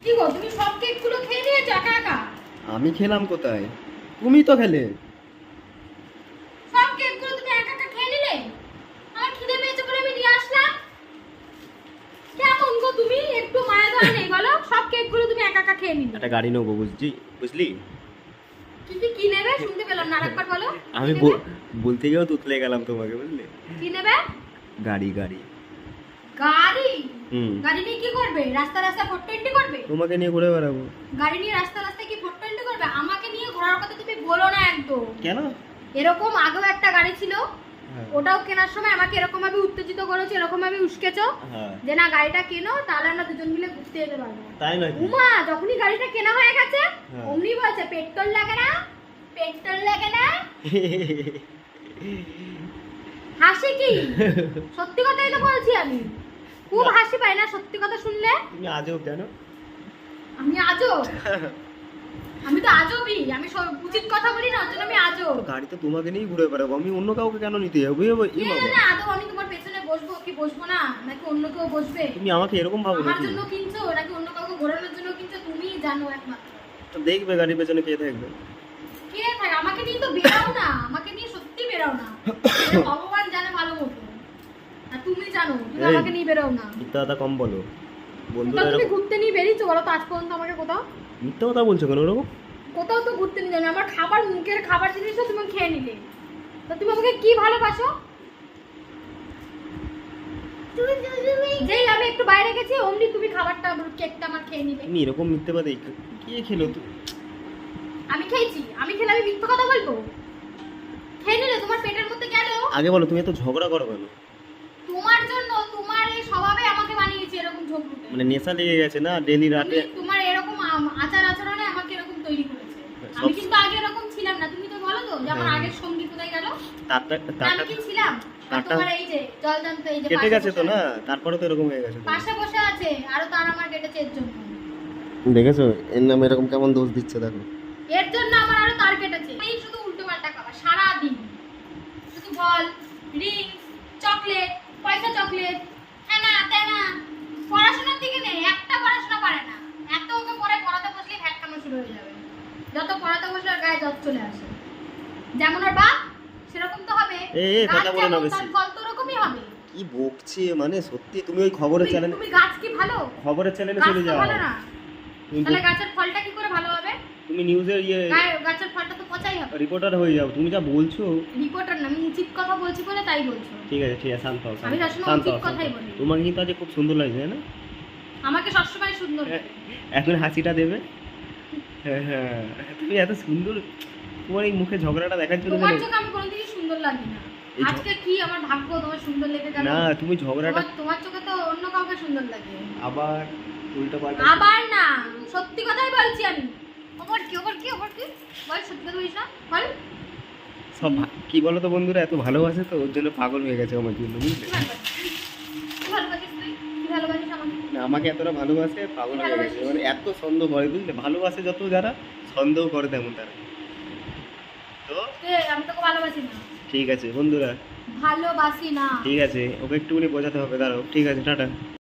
কি গো তুমি সব কেকগুলো খেয়ে নিয়েছো একা একা? আমি খেলাম কোথায়? তুমি তো খেলে। সব কেকগুলো তুমি একা একা খেয়ে নিলে? আমার খিদে পেয়েছে বলে আমি নিয়ে আসলাম। কেমন গো তুমি? একটু মায়া দয়া নেই বলো? সব কেকগুলো তুমি একা একা খেয়ে নিলে। একটা গাড়ি নেবো বুঝলি? তুমি কি নেবে শুনতে পেলাম না, আরেকবার বলো। আমি বলতে গিয়েও তুতলে গেলাম তোমাকে, বুঝলে? কি নেবে? গাড়ি। গাড়ি? হুম। গাড়ি নিয়ে কি করবে? রাস্তা রাস্তা 420 করবে? তোমাকে নিয়ে ঘুরে বেড়াবো। গাড়ি নিয়ে রাস্তা রাস্তায় কি 420 করবে? আমাকে নিয়ে ঘোরার কথা তুমি বলো না একদম। কেন? এরকম আগেও একটা গাড়ি ছিল, হ্যাঁ। ওটাও কেনার সময় আমাকে এরকম ভাবে উত্তেজিত করেছো, এরকম ভাবে উস্কেছো হ্যাঁ। যে না গাড়িটা কেনো, তাহলে আমরা দুজন মিলে ঘুরতে যেতে পারবো। তাই নয়? উমা যখনই গাড়িটা কেনা হয়ে গেছে হ্যাঁ। অমনি বলছে পেট্রোল লাগে না, পেট্রোল লাগে না। হাসি কি? সত্যি কথাই তো বলছি আমি। খুব হাসি পায় না সত্যি কথা শুনলে? তুমি আজব কেন? আমি আজব? আমি তো আজবই, আমি সব উচিত কথা বলি না, ওর জন্য আমি আজব। গাড়ি তো তোমাকে নিয়েই ঘুরে বেড়াবো, আমি অন্য কাউকে কেন নিতে যাবো? এই বাবা, না আদৌ আমি তোমার পেছনে বসবো কি বসবো না, নাকি অন্য কেউ বসবে? তুমি আমাকে এরকম ভাবো আমার নাকি? জন্য কিনছো নাকি অন্য কাউকে ঘোরানোর জন্য কিনছো তুমিই জানো একমাত্র। তো দেখবে গাড়ির পেছনে কে থাকবে। কে থাকে? আমাকে নিয়ে তো বেরাও না, আমাকে নিয়ে সত্যি বেরাও না। এটা ভগবান জানে ভালো মতো, আর তুমি জানো তুমি এই, আমাকে নিয়ে বেরাও না। মিথ্যা কথা কম বলো। বন্ধুরা কোথাও তুমি এরকম ঘুরতে নিয়ে বেরিয়েছো বলো তো আজ পর্যন্ত আমাকে? কোথাও মিথ্যা কথা বলছো কেন ওরকম? কোথাও তো ঘুরতে নিয়ে যাবে। আমার খাবার, মুখের খাবার জিনিসটা তুমি খেয়ে নিলে, তো তুমি আমাকে কি ভালোবাসো? যেই আমি একটু বাইরে গেছি অমনি তুমি খাবারটা, কেকটা আমার খেয়ে নিবে। তুমি এরকম মিথ্যে কথা কে খেলো? আমি খেয়েছি, আমি খেলে আমি মিথ্যা কথা বলবো? খেয়ে নিলে তোমার পেটের মধ্যে গেল। আগে বলো, তুমি এত ঝগড়া করো কেন? তোমার জন্য, তোমার এই স্বভাবে আমাকে বানিয়েছে এরকম ঝগড়ুটে। মানে নেশা লেগে গেছে না ডেলি রাতে? তোমার এরকম আচার আচরণে আমাকে এরকম তৈরি করেছে। আমি কিন্তু আগে এরকম ছিলাম না, তুমি তো বলো তো যে আমার আগের সঙ্গী কোথায় গেল? আমি কি ছিলাম? আর তোমার এই যে জলজান্ত এই যে কেটে গেছে তো না, তারপরে তো এরকম হয়ে গেছে। পাশে বসে আছে, আরো তার আমার কেটেছে এর জন্য। দেখেছো এর নামে এরকম কেমন দোষ দিচ্ছে? দেখো এর জন্য আমার আরো তার কেটেছে। এই শুধু উল্টো পাল্টা খাবার সারা দিন, শুধু বল, রিং, চকলেট, পয়সা চকলেট, হ্যানা তেনা। পড়াশোনার দিকে নেই, একটা পড়াশোনা পারে না। এত ওকে পরে পড়াতে বসলে ভ্যাটকানো শুরু হয়ে যাবে। যত পড়াতে বসলে ওর গায়ে জ্বর চলে আসে। যেমন ওর বাপ সেরকম তো হবে। কথা বলো না বেশি। তার ফল তো ওরকমই হবে। কি বকছে মানে সত্যি? তুমি ওই খবরের চ্যানেলে, তুমি গাছ কি ভালো? খবরের চ্যানেলে গাছ চলে তো যাও। ভালো না, তাহলে গাছের ফলটা কি করে ভালো হবে? তুমি নিউজের গাছের ফলটা তো পচাই হবে। রিপোর্টার হয়ে যাও। তুমি যা বলছো। রিপোর্টার না, আমি উচিত কথা বলছি বলে তাই বলছো। ঠিক আছে শান্ত হও, আমি সবসময় শান্ত উচিত হও, কথাই বলি। তোমাকে কিন্তু আজ খুব সুন্দর লাগছে, না? আমাকে সবসময় সুন্দর লাগে। এখন হাসিটা দেবে। হ্যাঁ, তুমি এত সুন্দর, তোমার এই মুখে ঝগড়াটা দেখার জন্য তোমার চোখে আমি কোনোদিনই সুন্দর লাগি না। এই আজকে কি আমার ভাগ্য তোমার সুন্দর লেগে গেল? না, তুমি ঝগড়াটা তোমার চোখে তো অন্য কাউকে সুন্দর লাগে। আবার উল্টো পাল্টা। আবার না, সত্যি কথাই বলছি আমি। ওপর কি বল, সত্যি কথা বলিস না বল। সব কি বলো তো বন্ধুরা, এত ভালোবাসে তো ওর জন্য পাগল হয়ে গেছে আমার জন্য, বুঝলে? কি ভালোবাসিস তুই? কি ভালোবাসিস আমাকে? না, আমাকে এতটা ভালোবাসে পাগল হয়ে গেছে, মানে এত সন্দেহ করে, বুঝলে? ভালোবাসে যত যারা, সন্দেহ করে তেমন তারা। তো আমি তোকে ভালোবাসি না। ঠিক আছে বন্ধুরা, ভালোবাসি না। ঠিক আছে, ওকে একটুখানি বোঝাতে হবে, দাঁড়াও। ঠিক আছে, টাটা।